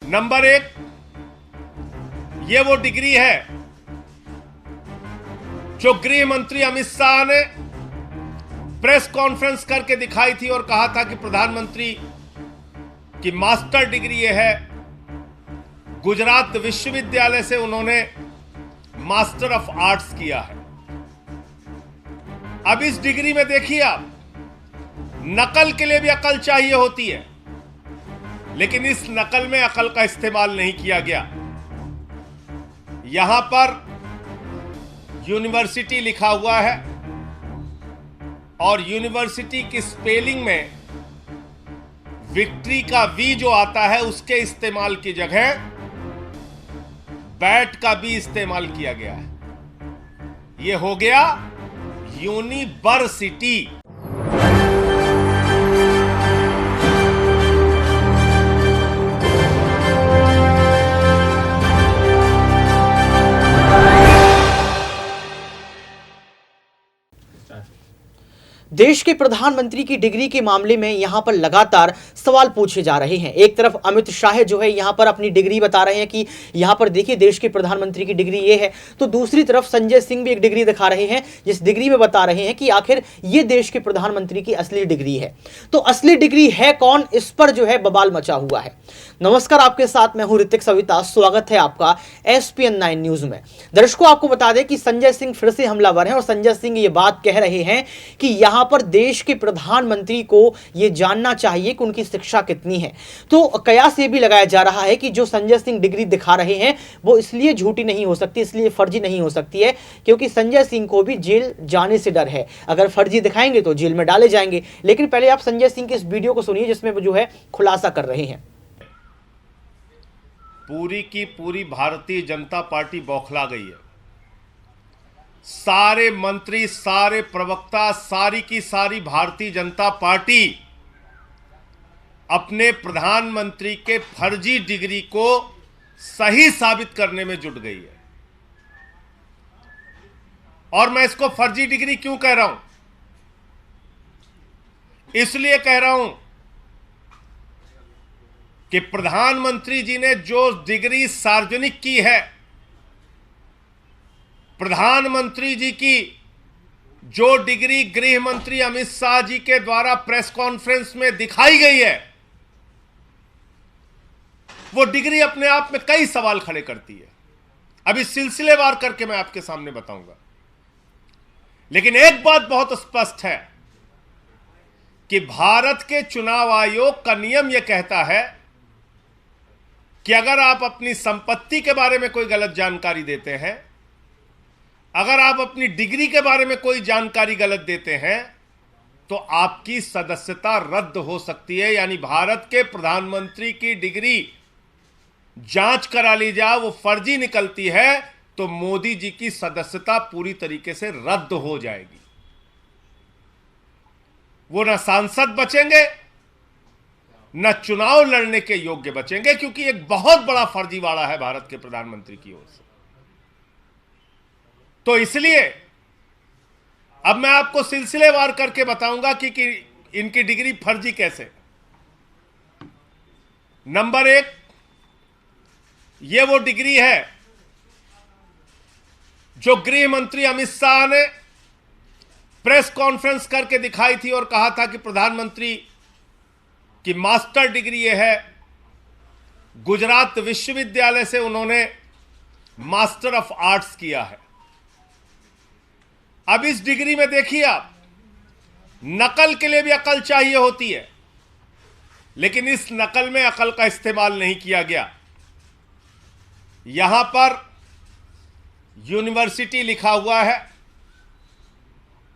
Number एक, ये वो डिग्री है जो गृह मंत्री अमित शाह ने प्रेस कॉन्फ्रेंस करके दिखाई थी और कहा था कि प्रधानमंत्री की मास्टर डिग्री ये है। गुजरात विश्वविद्यालय से उन्होंने मास्टर ऑफ आर्ट्स किया है। अब इस डिग्री में देखिए आप, नकल के लिए भी अकल चाहिए होती है, लेकिन इस नकल में अकल का इस्तेमाल नहीं किया गया। यहां पर यूनिवर्सिटी लिखा हुआ है और यूनिवर्सिटी की स्पेलिंग में विक्ट्री का वी जो आता है उसके इस्तेमाल की जगह बैट का भी इस्तेमाल किया गया है। यह हो गया यूनिवर्सिटी। देश के प्रधानमंत्री की डिग्री के मामले में यहां पर लगातार सवाल पूछे जा रहे हैं। एक तरफ अमित शाह जो है यहां पर अपनी डिग्री बता रहे हैं कि यहां पर देखिए देश के प्रधानमंत्री की डिग्री ये है, तो दूसरी तरफ संजय सिंह भी एक डिग्री दिखा रहे हैं जिस डिग्री में बता रहे हैं कि आखिर ये देश के प्रधानमंत्री की असली डिग्री है। तो असली डिग्री है कौन, इस पर जो है बवाल मचा हुआ है। नमस्कार, आपके साथ मैं हूं ऋतिक सविता। स्वागत है आपका SPN9 न्यूज में। दर्शकों, आपको बता दें कि संजय सिंह फिर से हमलावर हैं और संजय सिंह ये बात कह रहे हैं कि यहां पर देश के प्रधानमंत्री को यह जानना चाहिए कि उनकी शिक्षा कितनी है। तो कयास ये भी लगाया जा रहा है कि जो संजय सिंह डिग्री दिखा रहे हैं वो इसलिए झूठी नहीं हो सकती, इसलिए फर्जी नहीं हो सकती है क्योंकि संजय सिंह को भी जेल जाने से डर है। अगर फर्जी दिखाएंगे तो जेल में डाले जाएंगे। लेकिन पहले आप संजय सिंह के इस वीडियो को सुनिए जिसमें वो जो है खुलासा कर रहे हैं। पूरी की पूरी भारतीय जनता पार्टी बौखला गई है। सारे मंत्री, सारे प्रवक्ता, सारी की सारी भारतीय जनता पार्टी अपने प्रधानमंत्री के फर्जी डिग्री को सही साबित करने में जुट गई है। और मैं इसको फर्जी डिग्री क्यों कह रहा हूं? इसलिए कह रहा हूं कि प्रधानमंत्री जी ने जो डिग्री सार्वजनिक की है, प्रधानमंत्री जी की जो डिग्री गृह मंत्री अमित शाह जी के द्वारा प्रेस कॉन्फ्रेंस में दिखाई गई है, वो डिग्री अपने आप में कई सवाल खड़े करती है। अभी सिलसिलेवार करके मैं आपके सामने बताऊंगा। लेकिन एक बात बहुत स्पष्ट है कि भारत के चुनाव आयोग का नियम यह कहता है कि अगर आप अपनी संपत्ति के बारे में कोई गलत जानकारी देते हैं, अगर आप अपनी डिग्री के बारे में कोई जानकारी गलत देते हैं, तो आपकी सदस्यता रद्द हो सकती है। यानी भारत के प्रधानमंत्री की डिग्री जांच करा ली जाए, वो फर्जी निकलती है तो मोदी जी की सदस्यता पूरी तरीके से रद्द हो जाएगी। वो ना सांसद बचेंगे, न चुनाव लड़ने के योग्य बचेंगे, क्योंकि एक बहुत बड़ा फर्जीवाड़ा है भारत के प्रधानमंत्री की ओर से। तो इसलिए अब मैं आपको सिलसिलेवार करके बताऊंगा कि इनकी डिग्री फर्जी कैसे। नंबर एक, यह वो डिग्री है जो गृह मंत्री अमित शाह ने प्रेस कॉन्फ्रेंस करके दिखाई थी और कहा था कि प्रधानमंत्री की मास्टर डिग्री यह है। गुजरात विश्वविद्यालय से उन्होंने मास्टर ऑफ आर्ट्स किया है। अब इस डिग्री में देखिए आप, नकल के लिए भी अकल चाहिए होती है, लेकिन इस नकल में अकल का इस्तेमाल नहीं किया गया। यहां पर यूनिवर्सिटी लिखा हुआ है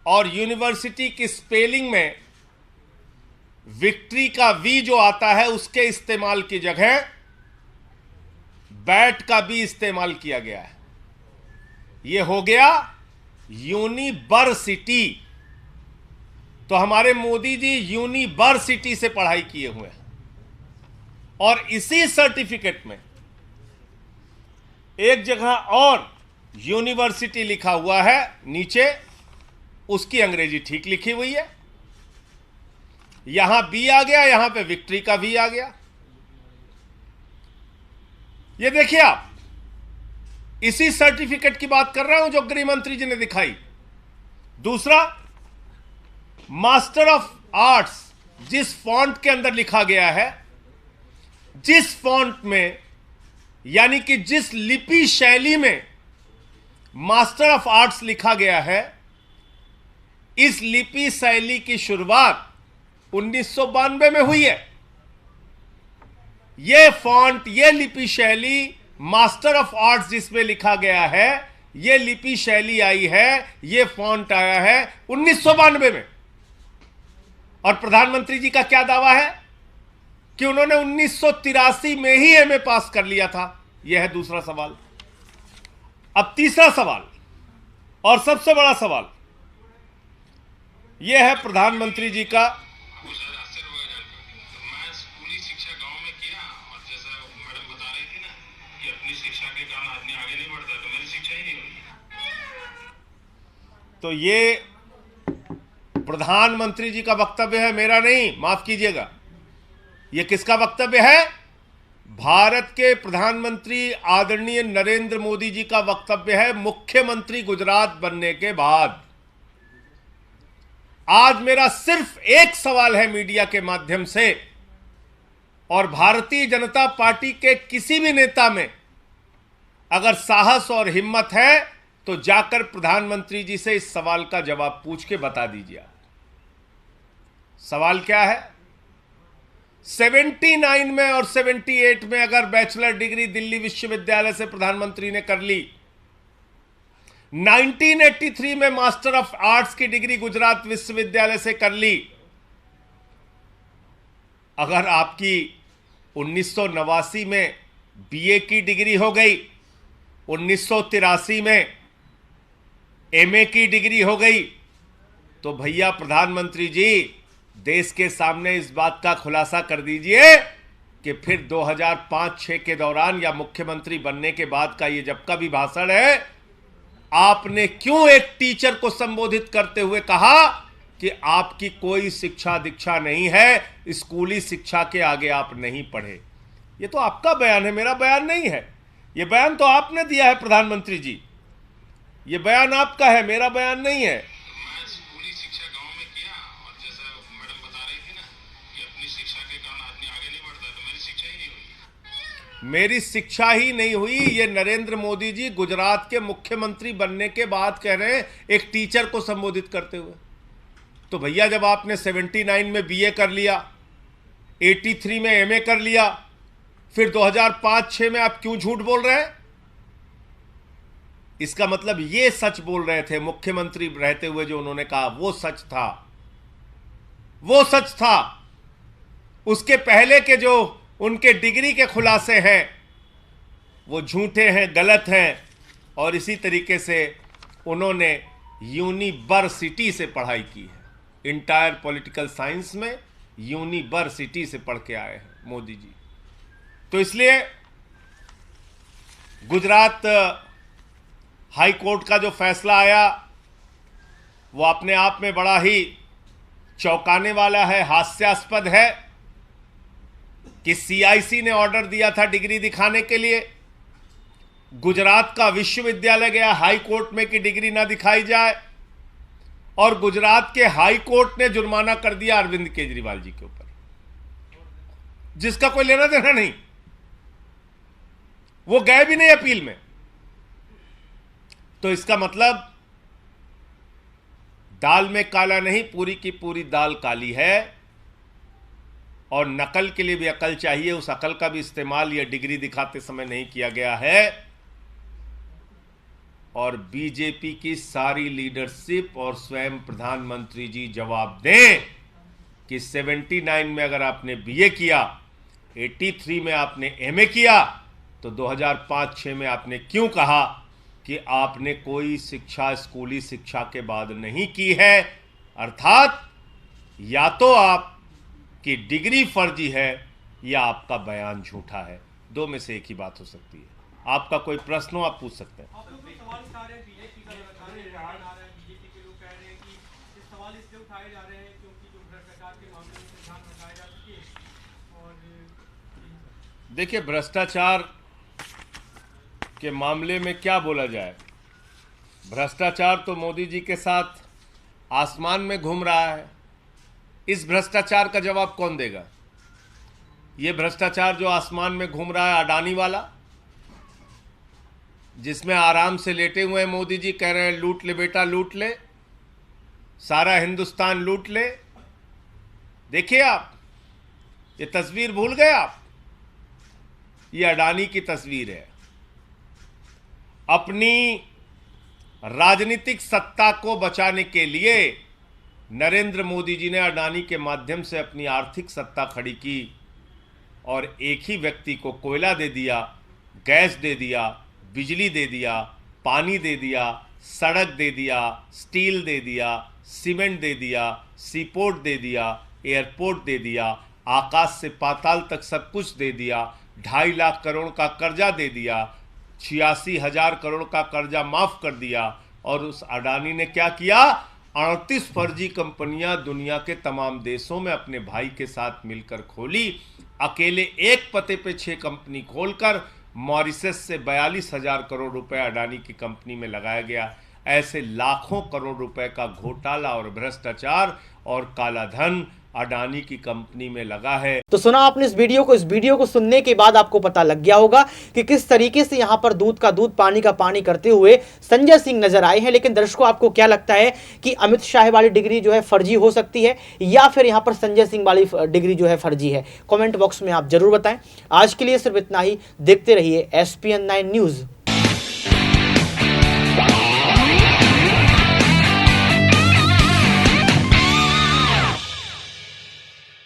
और यूनिवर्सिटी की स्पेलिंग में विक्ट्री का वी जो आता है उसके इस्तेमाल की जगह बैट का भी इस्तेमाल किया गया है। यह हो गया यूनिवर्सिटी। तो हमारे मोदी जी यूनिवर्सिटी से पढ़ाई किए हुए हैं और इसी सर्टिफिकेट में एक जगह और यूनिवर्सिटी लिखा हुआ है, नीचे उसकी अंग्रेजी ठीक लिखी हुई है। यहां बी आ गया, यहां पे विक्ट्री का वी आ गया। ये देखिए आप, इसी सर्टिफिकेट की बात कर रहा हूं जो गृह मंत्री जी ने दिखाई। दूसरा, मास्टर ऑफ आर्ट्स जिस फॉन्ट के अंदर लिखा गया है, जिस फॉन्ट में, यानी कि जिस लिपि शैली में मास्टर ऑफ आर्ट्स लिखा गया है, इस लिपि शैली की शुरुआत 1992 में हुई है। यह फॉन्ट, यह लिपि शैली, मास्टर ऑफ आर्ट्स जिसमें लिखा गया है, यह लिपि शैली आई है, यह फॉन्ट आया है 1992 में। और प्रधानमंत्री जी का क्या दावा है कि उन्होंने 1983 में ही एमए पास कर लिया था। यह है दूसरा सवाल। अब तीसरा सवाल और सबसे बड़ा सवाल यह है प्रधानमंत्री जी का। मैं स्कूली शिक्षा गांव में किया, और जैसा मैडम बता रही थी ना कि अपनी शिक्षा के कारण आदमी आगे नहीं बढ़ता, तो मेरी शिक्षा ही नहीं हुई। तो ये प्रधानमंत्री जी का वक्तव्य है, मेरा नहीं, माफ कीजिएगा। यह किसका वक्तव्य है? भारत के प्रधानमंत्री आदरणीय नरेंद्र मोदी जी का वक्तव्य है, मुख्यमंत्री गुजरात बनने के बाद। आज मेरा सिर्फ एक सवाल है मीडिया के माध्यम से, और भारतीय जनता पार्टी के किसी भी नेता में अगर साहस और हिम्मत है तो जाकर प्रधानमंत्री जी से इस सवाल का जवाब पूछ के बता दीजिए। आप सवाल क्या है? 79 में और 78 में अगर बैचलर डिग्री दिल्ली विश्वविद्यालय से प्रधानमंत्री ने कर ली, 1983 में मास्टर ऑफ आर्ट्स की डिग्री गुजरात विश्वविद्यालय से कर ली, अगर आपकी 1989 में बीए की डिग्री हो गई, 1983 में एमए की डिग्री हो गई, तो भैया प्रधानमंत्री जी देश के सामने इस बात का खुलासा कर दीजिए कि फिर 2005-6 के दौरान या मुख्यमंत्री बनने के बाद का ये जब का भी भाषण है, आपने क्यों एक टीचर को संबोधित करते हुए कहा कि आपकी कोई शिक्षा दीक्षा नहीं है, स्कूली शिक्षा के आगे आप नहीं पढ़े? ये तो आपका बयान है, मेरा बयान नहीं है। ये बयान तो आपने दिया है प्रधानमंत्री जी, ये बयान आपका है, मेरा बयान नहीं है। मैं स्कूली शिक्षा गांव में किया, और जैसा मैडम बता रही थी ना कि अपनी शिक्षा के कारण आदमी आगे नहीं बढ़ता, तो मेरी शिक्षा ही नहीं हुई। मेरी शिक्षा ही नहीं हुई, ये नरेंद्र मोदी जी गुजरात के मुख्यमंत्री बनने के बाद कह रहे हैं, एक टीचर को संबोधित करते हुए। तो भैया जब आपने 79 में बीए कर लिया, 83 में एमए कर लिया, फिर 2005-6 में आप क्यों झूठ बोल रहे हैं? इसका मतलब ये सच बोल रहे थे मुख्यमंत्री रहते हुए, जो उन्होंने कहा वो सच था, वो सच था। उसके पहले के जो उनके डिग्री के खुलासे हैं वो झूठे हैं, गलत हैं। और इसी तरीके से उन्होंने यूनिवर्सिटी से पढ़ाई की है, इंटायर पॉलिटिकल साइंस में यूनिवर्सिटी से पढ़ के आए हैं मोदी जी। तो इसलिए गुजरात हाई कोर्ट का जो फैसला आया वो अपने आप में बड़ा ही चौंकाने वाला है, हास्यास्पद है कि सीआईसी ने ऑर्डर दिया था डिग्री दिखाने के लिए, गुजरात का विश्वविद्यालय गया हाई कोर्ट में कि डिग्री ना दिखाई जाए, और गुजरात के हाई कोर्ट ने जुर्माना कर दिया अरविंद केजरीवाल जी के ऊपर, जिसका कोई लेना देना नहीं। वो गए भी नहीं अपील में। तो इसका मतलब दाल में काला नहीं, पूरी की पूरी दाल काली है। और नकल के लिए भी अकल चाहिए, उस अकल का भी इस्तेमाल यह डिग्री दिखाते समय नहीं किया गया है। और बीजेपी की सारी लीडरशिप और स्वयं प्रधानमंत्री जी जवाब दें कि 79 में अगर आपने बीए किया, 83 में आपने एमए किया, तो 2005-6 में आपने क्यों कहा कि आपने कोई शिक्षा स्कूली शिक्षा के बाद नहीं की है? अर्थात या तो आपकी डिग्री फर्जी है या आपका बयान झूठा है। दो में से एक ही बात हो सकती है। आपका कोई प्रश्न हो आप पूछ सकते हैं। आप लोग तो सवाल उठा रहे हैं बीजेपी का, लगातार बीजेपी के लोग कह रहे हैं कि ये सवाल इसलिए उठाए जा रहे हैं क्योंकि जो भ्रष्टाचार के मामले में ध्यान रखाया जा सके। और देखिए, भ्रष्टाचार के मामले में क्या बोला जाए। भ्रष्टाचार तो मोदी जी के साथ आसमान में घूम रहा है। इस भ्रष्टाचार का जवाब कौन देगा? ये भ्रष्टाचार जो आसमान में घूम रहा है अडानी वाला, जिसमें आराम से लेटे हुए हैं मोदी जी, कह रहे हैं लूट ले बेटा लूट ले, सारा हिंदुस्तान लूट ले। देखिए आप, ये तस्वीर भूल गए आप? ये अडानी की तस्वीर है। अपनी राजनीतिक सत्ता को बचाने के लिए नरेंद्र मोदी जी ने अडानी के माध्यम से अपनी आर्थिक सत्ता खड़ी की और एक ही व्यक्ति को कोयला दे दिया, गैस दे दिया, बिजली दे दिया, पानी दे दिया, सड़क दे दिया, स्टील दे दिया, सीमेंट दे दिया, सीपोर्ट दे दिया, एयरपोर्ट दे दिया, आकाश से पाताल तक सब कुछ दे दिया, 2.5 लाख करोड़ का कर्जा दे दिया, 86,000 करोड़ का कर्जा माफ कर दिया। और उस अडानी ने क्या किया? 38 फर्जी कंपनियां दुनिया के तमाम देशों में अपने भाई के साथ मिलकर खोली। अकेले एक पते पे 6 कंपनी खोलकर मॉरिशस से 42,000 करोड़ रुपए अडानी की कंपनी में लगाया गया। ऐसे लाखों करोड़ रुपए का घोटाला और भ्रष्टाचार और काला धन अडानी की कंपनी में लगा है। तो सुना आपने इस वीडियो को सुनने के बाद आपको पता लग गया होगा कि किस तरीके से यहां पर दूध का दूध पानी का पानी करते हुए संजय सिंह नजर आए हैं। लेकिन दर्शकों, आपको क्या लगता है कि अमित शाह वाली डिग्री जो है फर्जी हो सकती है या फिर यहां पर संजय सिंह वाली डिग्री जो है फर्जी है? कमेंट बॉक्स में आप जरूर बताएं। आज के लिए सिर्फ इतना ही। देखते रहिए SPN9 न्यूज।